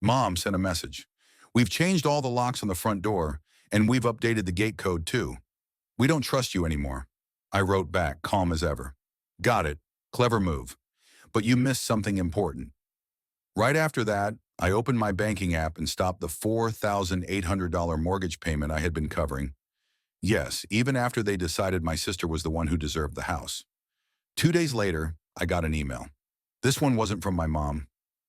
Mom sent a message. We've changed all the locks on the front door, and we've updated the gate code too. We don't trust you anymore. I wrote back, calm as ever. Got it. Clever move. But you missed something important. Right after that, I opened my banking app and stopped the $4,800 mortgage payment I had been covering. Yes, even after they decided my sister was the one who deserved the house. 2 days later, I got an email. This one wasn't from my mom.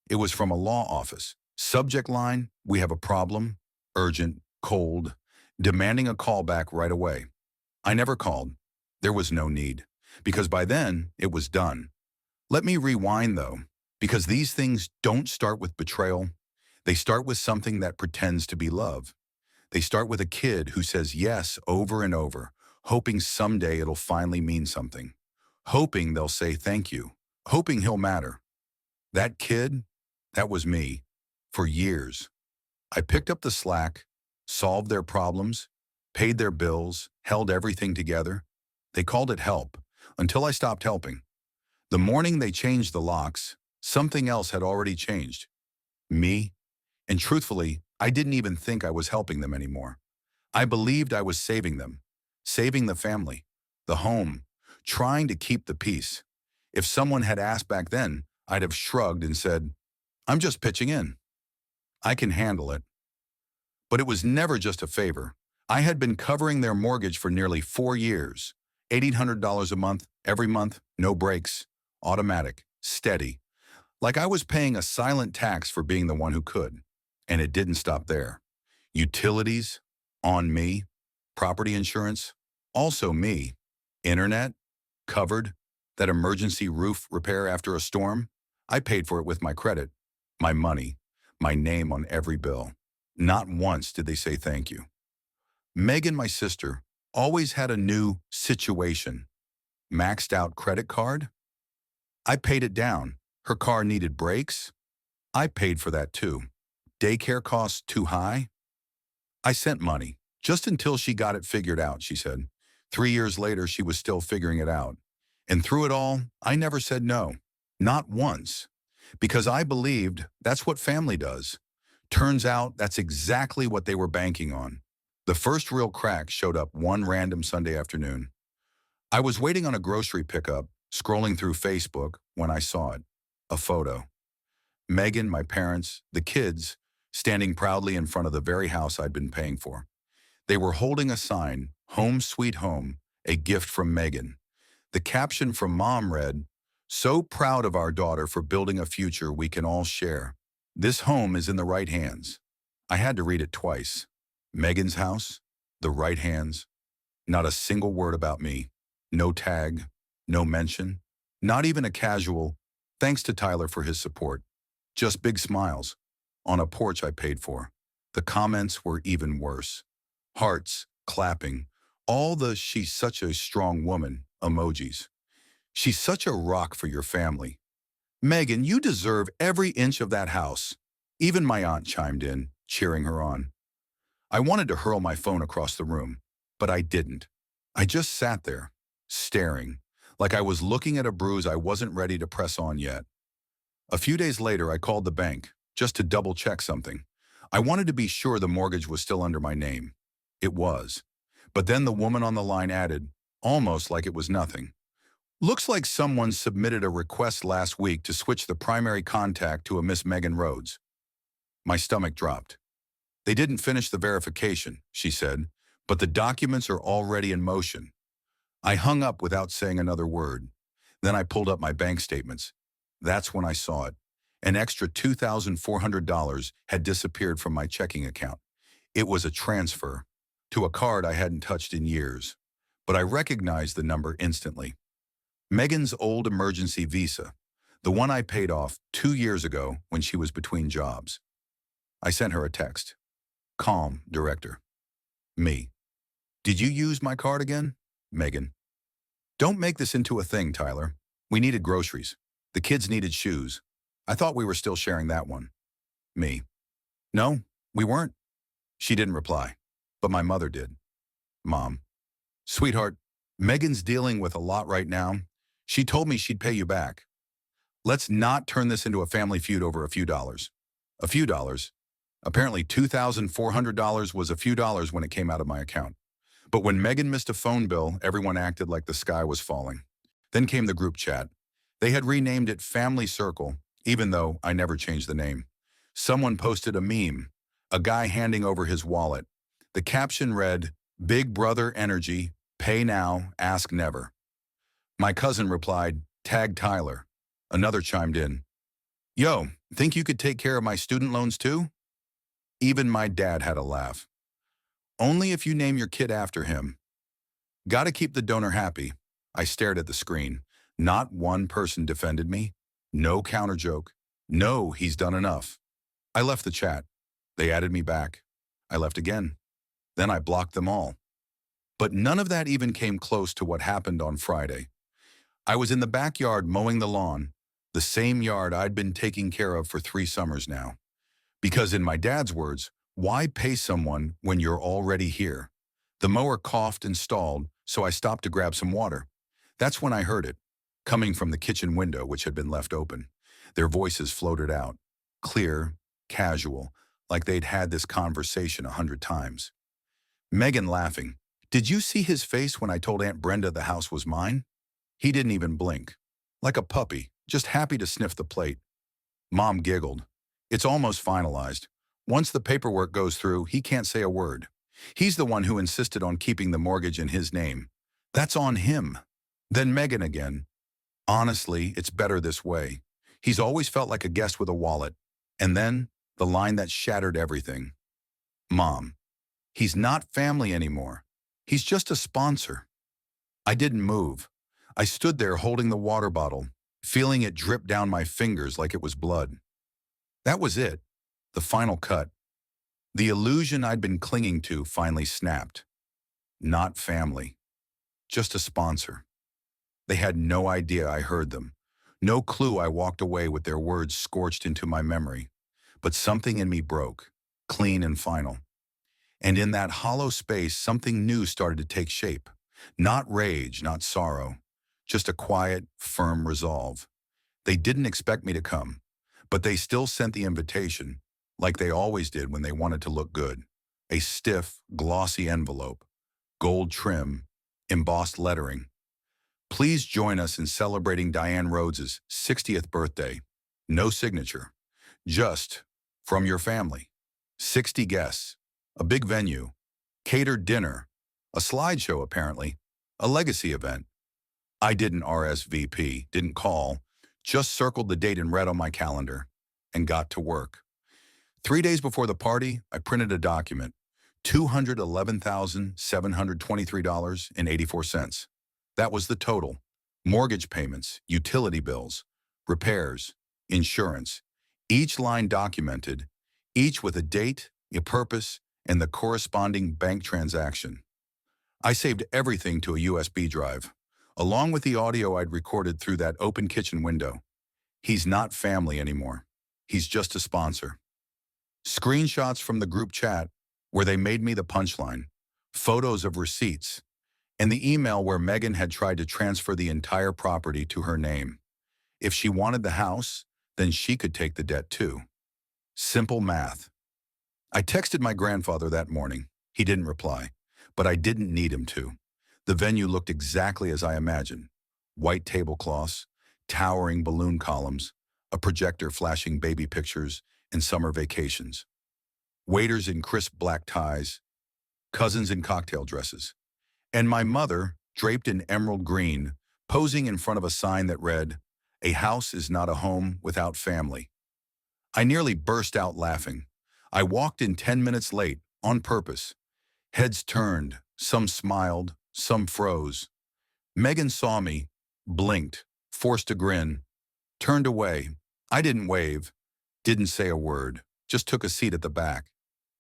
It was from a law office. Subject line, we have a problem, urgent, cold, demanding a call back right away. I never called. There was no need, because by then, it was done. Let me rewind though, because these things don't start with betrayal. They start with something that pretends to be love. They start with a kid who says yes over and over, hoping someday it'll finally mean something. Hoping they'll say thank you. Hoping he'll matter. That kid, that was me. For years. I picked up the slack, solved their problems, paid their bills, held everything together. They called it help, until I stopped helping. The morning they changed the locks, something else had already changed. Me. And truthfully, I didn't even think I was helping them anymore. I believed I was saving them, saving the family, the home, trying to keep the peace. If someone had asked back then, I'd have shrugged and said, I'm just pitching in. I can handle it. But it was never just a favor. I had been covering their mortgage for nearly 4 years. $1,800 a month, every month, no breaks, automatic, steady. Like I was paying a silent tax for being the one who could. And it didn't stop there. Utilities, on me. Property insurance, also me. Internet, covered. That emergency roof repair after a storm, I paid for it with my credit, my money, my name on every bill. Not once did they say thank you. Megan, my sister, always had a new situation. Maxed out credit card? I paid it down. Her car needed brakes? I paid for that too. Daycare costs too high? I sent money, just until she got it figured out, she said. 3 years later, she was still figuring it out. And through it all, I never said no. Not once. Because I believed that's what family does. Turns out that's exactly what they were banking on. The first real crack showed up one random Sunday afternoon. I was waiting on a grocery pickup, scrolling through Facebook, when I saw it. A photo. Megan, my parents, the kids, standing proudly in front of the very house I'd been paying for. They were holding a sign, Home Sweet Home, a gift from Megan. The caption from Mom read, so proud of our daughter for building a future we can all share. This home is in the right hands. I had to read it twice. Megan's house, the right hands. Not a single word about me. No tag, no mention. Not even a casual, thanks to Tyler for his support. Just big smiles. On a porch I paid for. The comments were even worse. Hearts, clapping, all the she's such a strong woman emojis. She's such a rock for your family. Megan, you deserve every inch of that house. Even my aunt chimed in, cheering her on. I wanted to hurl my phone across the room, but I didn't. I just sat there, staring, like I was looking at a bruise I wasn't ready to press on yet. A few days later, I called the bank, just to double-check something. I wanted to be sure the mortgage was still under my name. It was. But then the woman on the line added, almost like it was nothing. Looks like someone submitted a request last week to switch the primary contact to a Miss Megan Rhodes. My stomach dropped. They didn't finish the verification, she said, but the documents are already in motion. I hung up without saying another word. Then I pulled up my bank statements. That's when I saw it. An extra $2,400 had disappeared from my checking account. It was a transfer to a card I hadn't touched in years, but I recognized the number instantly. Megan's old emergency visa, the one I paid off 2 years ago when she was between jobs. I sent her a text. Calm, director. Me. Did you use my card again? Megan. Don't make this into a thing, Tyler. We needed groceries. The kids needed shoes. I thought we were still sharing that one. Me. No, we weren't. She didn't reply, but my mother did. Mom. Sweetheart, Megan's dealing with a lot right now. She told me she'd pay you back. Let's not turn this into a family feud over a few dollars. A few dollars. Apparently $2,400 was a few dollars when it came out of my account. But when Megan missed a phone bill, everyone acted like the sky was falling. Then came the group chat. They had renamed it Family Circle, even though I never changed the name. Someone posted a meme, a guy handing over his wallet. The caption read, "Big Brother Energy, pay now, ask never." My cousin replied, "Tag Tyler." Another chimed in, "Yo, think you could take care of my student loans too?" Even my dad had a laugh. "Only if you name your kid after him." Gotta keep the donor happy. I stared at the screen. Not one person defended me. No counter joke. No, he's done enough. I left the chat. They added me back. I left again. Then I blocked them all. But none of that even came close to what happened on Friday. I was in the backyard mowing the lawn, the same yard I'd been taking care of for 3 summers now. Because in my dad's words, why pay someone when you're already here? The mower coughed and stalled, so I stopped to grab some water. That's when I heard it, coming from the kitchen window, which had been left open. Their voices floated out, clear, casual, like they'd had this conversation 100 times. Megan laughing. "Did you see his face when I told Aunt Brenda the house was mine?" He didn't even blink. Like a puppy, just happy to sniff the plate. Mom giggled. "It's almost finalized. Once the paperwork goes through, he can't say a word. He's the one who insisted on keeping the mortgage in his name. That's on him." Then Megan again. "Honestly, it's better this way. He's always felt like a guest with a wallet." And then, the line that shattered everything. "Mom, he's not family anymore. He's just a sponsor." I didn't move. I stood there holding the water bottle, feeling it drip down my fingers like it was blood. That was it. The final cut. The illusion I'd been clinging to finally snapped. Not family. Just a sponsor. They had no idea I heard them. No clue I walked away with their words scorched into my memory. But something in me broke, clean and final. And in that hollow space, something new started to take shape. Not rage, not sorrow. Just a quiet, firm resolve. They didn't expect me to come, but they still sent the invitation, like they always did when they wanted to look good. A stiff, glossy envelope, gold trim, embossed lettering. "Please join us in celebrating Diane Rhodes's 60th birthday." No signature. Just, from your family. 60 guests. A big venue. Catered dinner. A slideshow, apparently. A legacy event. I didn't RSVP, didn't call, just circled the date in red on my calendar and got to work. 3 days before the party, I printed a document. $211,723.84. That was the total. Mortgage payments, utility bills, repairs, insurance. Each line documented, each with a date, a purpose, and the corresponding bank transaction. I saved everything to a USB drive, along with the audio I'd recorded through that open kitchen window. He's not family anymore. He's just a sponsor. Screenshots from the group chat where they made me the punchline, photos of receipts, and the email where Megan had tried to transfer the entire property to her name. If she wanted the house, then she could take the debt too. Simple math. I texted my grandfather that morning. He didn't reply, but I didn't need him to. The venue looked exactly as I imagined. White tablecloths, towering balloon columns, a projector flashing baby pictures and summer vacations. Waiters in crisp black ties, cousins in cocktail dresses, and my mother, draped in emerald green, posing in front of a sign that read, "A house is not a home without family." I nearly burst out laughing. I walked in 10 minutes late, on purpose. Heads turned, some smiled, some froze. Megan saw me, blinked, forced a grin, turned away. I didn't wave, didn't say a word, just took a seat at the back.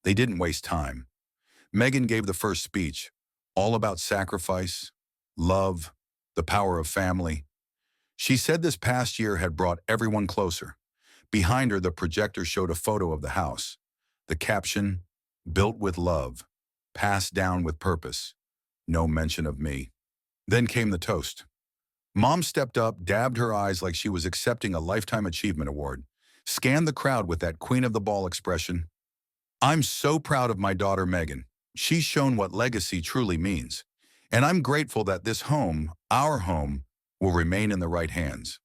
They didn't waste time. Megan gave the first speech, all about sacrifice, love, the power of family. She said this past year had brought everyone closer. Behind her, the projector showed a photo of the house. The caption, "Built with love, passed down with purpose." No mention of me. Then came the toast. Mom stepped up, dabbed her eyes like she was accepting a Lifetime Achievement Award. scanned the crowd with that queen of the ball expression. I'm so proud of my daughter Megan. She's shown what legacy truly means. And I'm grateful that this home, our home, will remain in the right hands.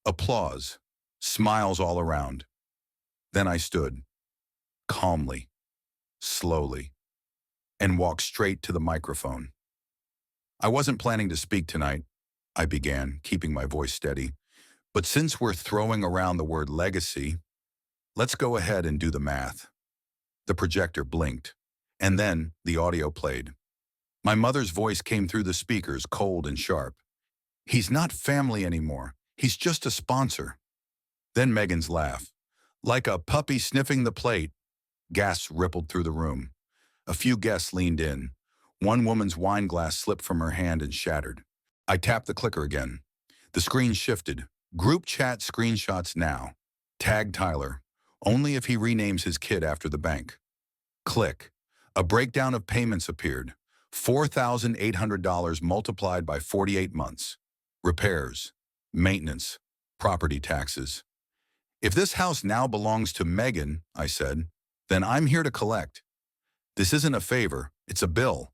Applause, smiles all around. Then I stood, calmly, slowly, and walked straight to the microphone. I wasn't planning to speak tonight, I began, keeping my voice steady. But since we're throwing around the word legacy, let's go ahead and do the math. The projector blinked, and then the audio played. My mother's voice came through the speakers, cold and sharp. He's not family anymore. He's just a sponsor. Then Megan's laugh. Like a puppy sniffing the plate, gasps rippled through the room. A few guests leaned in. One woman's wine glass slipped from her hand and shattered. I tapped the clicker again. The screen shifted. Group chat screenshots now. Tag Tyler. Only if he renames his kid after the bank. Click. A breakdown of payments appeared. $4,800 multiplied by 48 months. Repairs, maintenance, property taxes. If this house now belongs to Megan, I said, then I'm here to collect. This isn't a favor, it's a bill.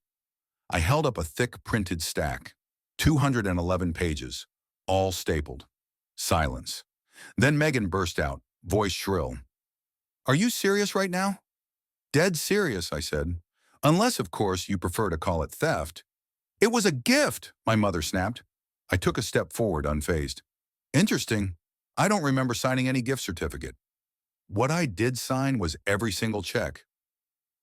I held up a thick printed stack, 211 pages, all stapled. Silence. Then Megan burst out, voice shrill. Are you serious right now? Dead serious, I said. Unless, of course, you prefer to call it theft. It was a gift, my mother snapped. I took a step forward, unfazed. Interesting. I don't remember signing any gift certificate. What I did sign was every single check.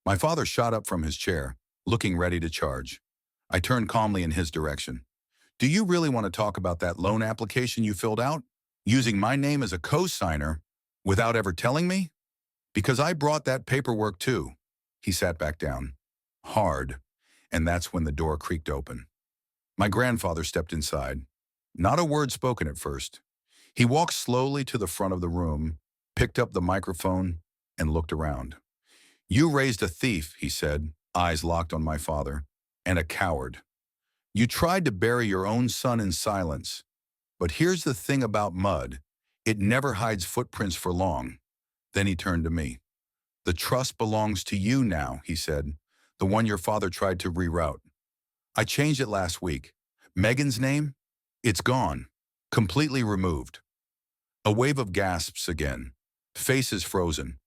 My father shot up from his chair, looking ready to charge. I turned calmly in his direction. Do you really want to talk about that loan application you filled out, using my name as a co-signer, without ever telling me? Because I brought that paperwork too. He sat back down. Hard. And that's when the door creaked open. My grandfather stepped inside. Not a word spoken at first. He walked slowly to the front of the room, picked up the microphone, and looked around. You raised a thief, he said, eyes locked on my father, and a coward. You tried to bury your own son in silence. But here's the thing about mud. It never hides footprints for long. Then he turned to me. The trust belongs to you now, he said, the one your father tried to reroute. I changed it last week. Megan's name? It's gone. Completely removed. A wave of gasps again. Faces frozen.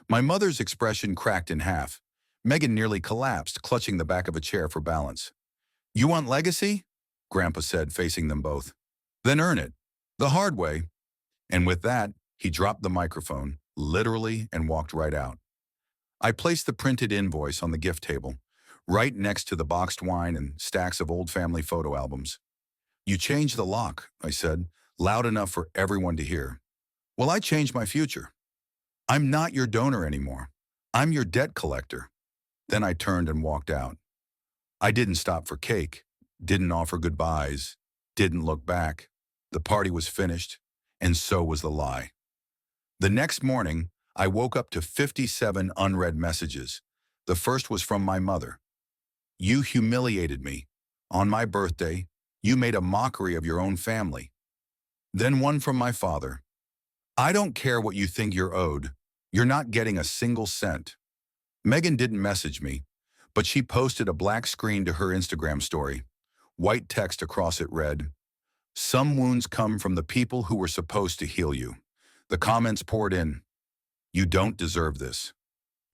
My mother's expression cracked in half. Megan nearly collapsed, clutching the back of a chair for balance. You want legacy? Grandpa said, facing them both. Then earn it. The hard way. And with that, he dropped the microphone, literally, and walked right out. I placed the printed invoice on the gift table, right next to the boxed wine and stacks of old family photo albums. You changed the lock, I said, loud enough for everyone to hear. Well, I changed my future. I'm not your donor anymore. I'm your debt collector. Then I turned and walked out. I didn't stop for cake, didn't offer goodbyes, didn't look back. The party was finished, and so was the lie. The next morning, I woke up to 57 unread messages. The first was from my mother. You humiliated me. On my birthday, you made a mockery of your own family. Then one from my father. I don't care what you think you're owed. You're not getting a single cent. Megan didn't message me, but she posted a black screen to her Instagram story. White text across it read, "Some wounds come from the people who were supposed to heal you." The comments poured in. You don't deserve this.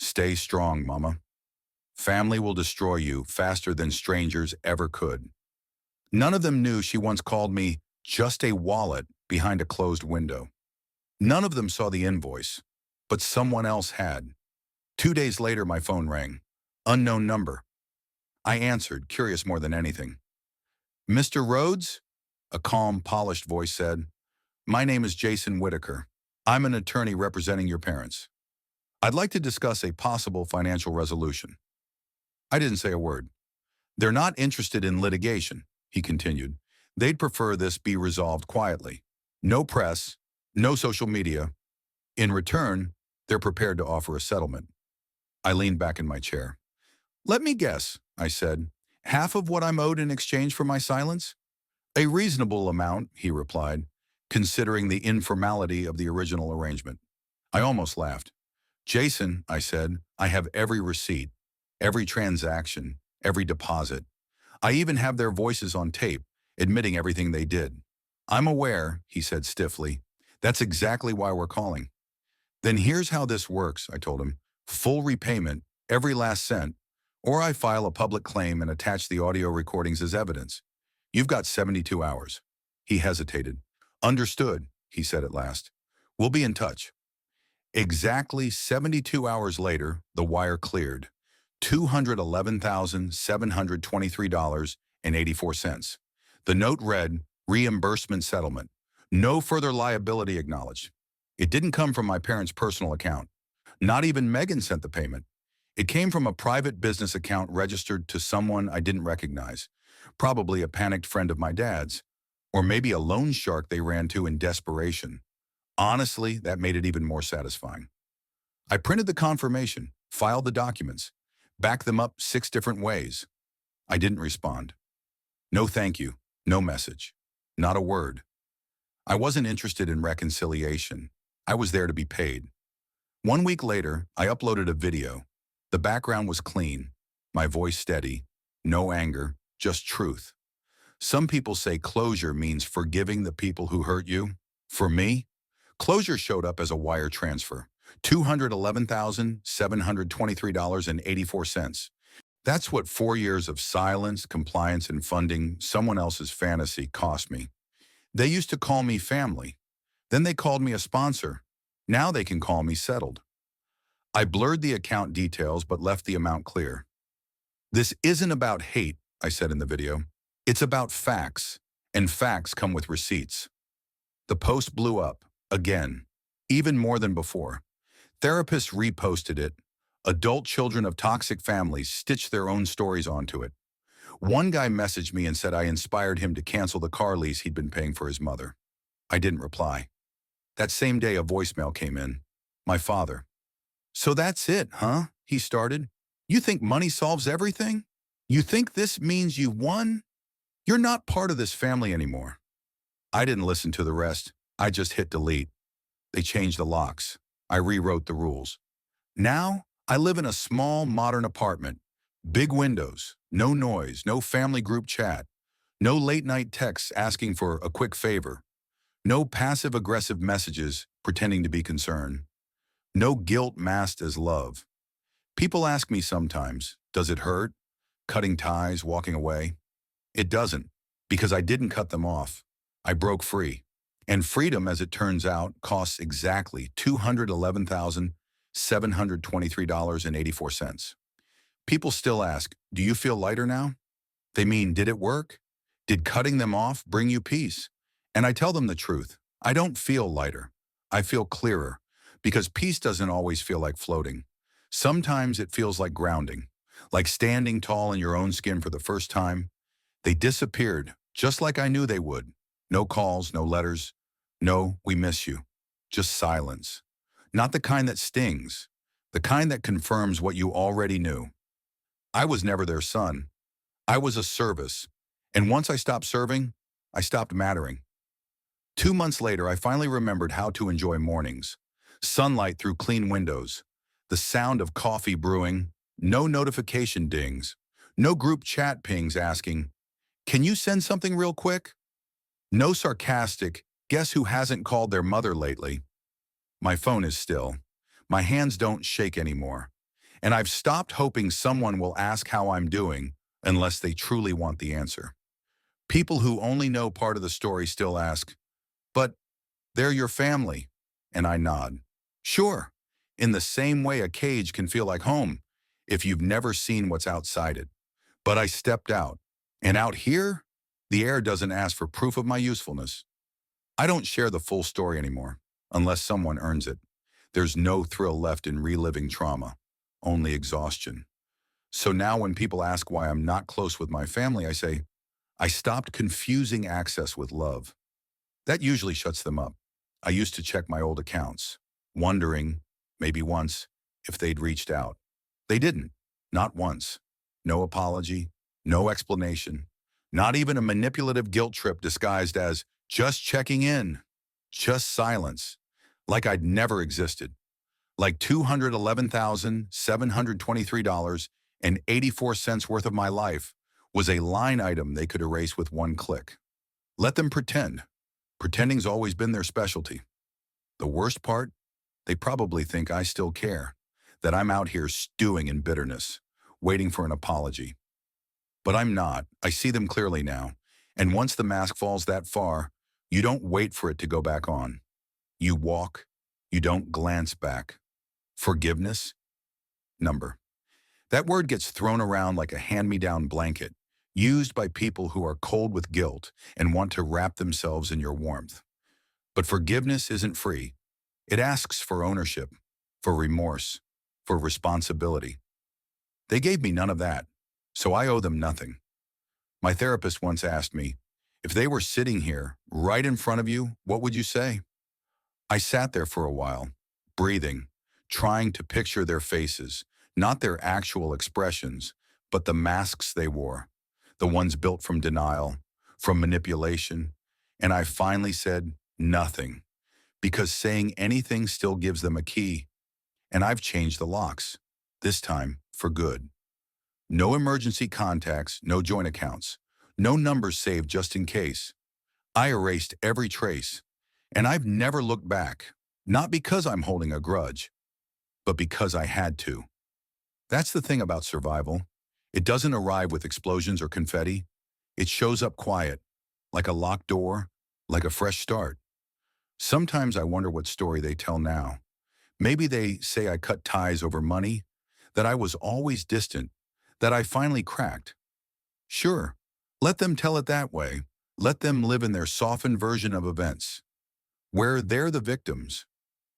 Stay strong, Mama. Family will destroy you faster than strangers ever could. None of them knew she once called me just a wallet behind a closed window. None of them saw the invoice, but someone else had. 2 days later, my phone rang. Unknown number. I answered, curious more than anything. Mr. Rhodes? A calm, polished voice said. My name is Jason Whitaker. I'm an attorney representing your parents. I'd like to discuss a possible financial resolution. I didn't say a word. They're not interested in litigation, he continued. They'd prefer this be resolved quietly. No press, no social media. In return, they're prepared to offer a settlement. I leaned back in my chair. Let me guess, I said. Half of what I'm owed in exchange for my silence? A reasonable amount, he replied. considering the informality of the original arrangement. I almost laughed. Jason, I said, I have every receipt, every transaction, every deposit. I even have their voices on tape, admitting everything they did. I'm aware, he said stiffly. That's exactly why we're calling. Then here's how this works, I told him. Full repayment, every last cent, or I file a public claim and attach the audio recordings as evidence. You've got 72 hours. He hesitated. Understood, he said at last. We'll be in touch. Exactly 72 hours later, the wire cleared. $211,723.84. The note read, reimbursement settlement. No further liability acknowledged. It didn't come from my parents' personal account. Not even Megan sent the payment. It came from a private business account registered to someone I didn't recognize, probably a panicked friend of my dad's, or maybe a loan shark they ran to in desperation. Honestly, that made it even more satisfying. I printed the confirmation, filed the documents, backed them up 6 different ways. I didn't respond. No thank you, no message, not a word. I wasn't interested in reconciliation. I was there to be paid. 1 week later, I uploaded a video. The background was clean, my voice steady, no anger, just truth. Some people say closure means forgiving the people who hurt you. For me, closure showed up as a wire transfer, $211,723.84. That's what 4 years of silence, compliance, and funding someone else's fantasy cost me. They used to call me family. Then they called me a sponsor. Now they can call me settled. I blurred the account details but left the amount clear. This isn't about hate, I said in the video. It's about facts, and facts come with receipts. The post blew up, again, even more than before. Therapists reposted it. Adult children of toxic families stitched their own stories onto it. One guy messaged me and said I inspired him to cancel the car lease he'd been paying for his mother. I didn't reply. That same day, a voicemail came in. My father. So that's it, huh? He started. You think money solves everything? You think this means you won? You're not part of this family anymore. I didn't listen to the rest. I just hit delete. They changed the locks. I rewrote the rules. Now, I live in a small, modern apartment. Big windows, no noise, no family group chat, no late-night texts asking for a quick favor, no passive-aggressive messages pretending to be concerned, no guilt masked as love. People ask me sometimes, does it hurt? Cutting ties, walking away? It doesn't, because I didn't cut them off. I broke free. And freedom, as it turns out, costs exactly $211,723.84. People still ask, do you feel lighter now? They mean, did it work? Did cutting them off bring you peace? And I tell them the truth. I don't feel lighter. I feel clearer, because peace doesn't always feel like floating. Sometimes it feels like grounding, like standing tall in your own skin for the first time. They disappeared, just like I knew they would. No calls, no letters. No, we miss you. Just silence. Not the kind that stings, the kind that confirms what you already knew. I was never their son. I was a service. And once I stopped serving, I stopped mattering. 2 months later, I finally remembered how to enjoy mornings. Sunlight through clean windows. The sound of coffee brewing. No notification dings. No group chat pings asking, can you send something real quick? No sarcastic, guess who hasn't called their mother lately? My phone is still. My hands don't shake anymore. And I've stopped hoping someone will ask how I'm doing unless they truly want the answer. People who only know part of the story still ask, but they're your family. And I nod. Sure, in the same way a cage can feel like home if you've never seen what's outside it. But I stepped out. And out here, the air doesn't ask for proof of my usefulness. I don't share the full story anymore, unless someone earns it. There's no thrill left in reliving trauma, only exhaustion. So now when people ask why I'm not close with my family, I say, I stopped confusing access with love. That usually shuts them up. I used to check my old accounts, wondering, maybe once, if they'd reached out. They didn't, not once. No apology, no explanation, not even a manipulative guilt trip disguised as just checking in. Just silence. Like I'd never existed. Like $211,723.84 worth of my life was a line item they could erase with one click. Let them pretend. Pretending's always been their specialty. The worst part? They probably think I still care, that I'm out here stewing in bitterness, waiting for an apology. But I'm not. I see them clearly now. And once the mask falls that far, you don't wait for it to go back on. You walk. You don't glance back. Forgiveness? Number. That word gets thrown around like a hand-me-down blanket, used by people who are cold with guilt and want to wrap themselves in your warmth. But forgiveness isn't free. It asks for ownership, for remorse, for responsibility. They gave me none of that, so I owe them nothing. My therapist once asked me, if they were sitting here, right in front of you, what would you say? I sat there for a while, breathing, trying to picture their faces, not their actual expressions, but the masks they wore, the ones built from denial, from manipulation, and I finally said, nothing, because saying anything still gives them a key, and I've changed the locks, this time for good. No emergency contacts, no joint accounts, no numbers saved just in case. I erased every trace, and I've never looked back, not because I'm holding a grudge, but because I had to. That's the thing about survival. It doesn't arrive with explosions or confetti. It shows up quiet, like a locked door, like a fresh start. Sometimes I wonder what story they tell now. Maybe they say I cut ties over money, that I was always distant, that I finally cracked. Sure, let them tell it that way. Let them live in their softened version of events, where they're the victims,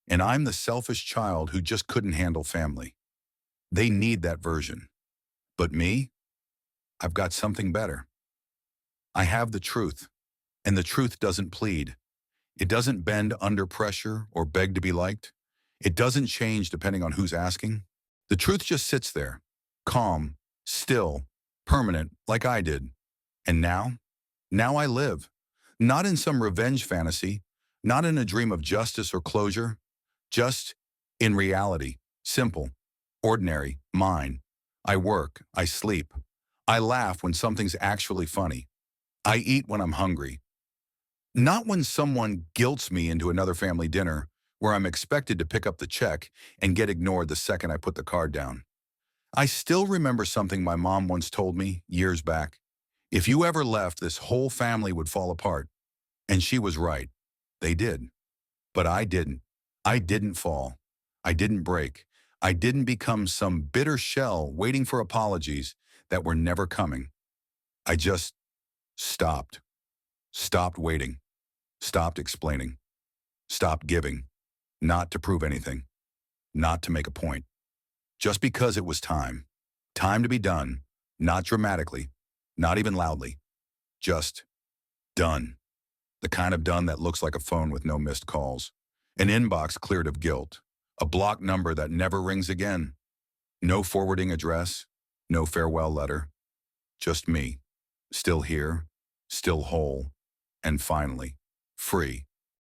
and I'm the selfish child who just couldn't handle family. They need that version. But me? I've got something better. I have the truth, and the truth doesn't plead. It doesn't bend under pressure or beg to be liked. It doesn't change depending on who's asking. The truth just sits there, calm, still, permanent, like I did. And now? Now I live. Not in some revenge fantasy, not in a dream of justice or closure, just in reality, simple, ordinary, mine. I work, I sleep. I laugh when something's actually funny. I eat when I'm hungry. Not when someone guilts me into another family dinner where I'm expected to pick up the check and get ignored the second I put the card down. I still remember something my mom once told me years back. If you ever left, this whole family would fall apart. And she was right. They did. But I didn't. I didn't fall. I didn't break. I didn't become some bitter shell waiting for apologies that were never coming. I just stopped. Stopped waiting. Stopped explaining. Stopped giving. Not to prove anything. Not to make a point. Just because it was time. Time to be done. Not dramatically. Not even loudly. Just done. The kind of done that looks like a phone with no missed calls. An inbox cleared of guilt. A blocked number that never rings again. No forwarding address. No farewell letter. Just me. Still here. Still whole. And finally, free.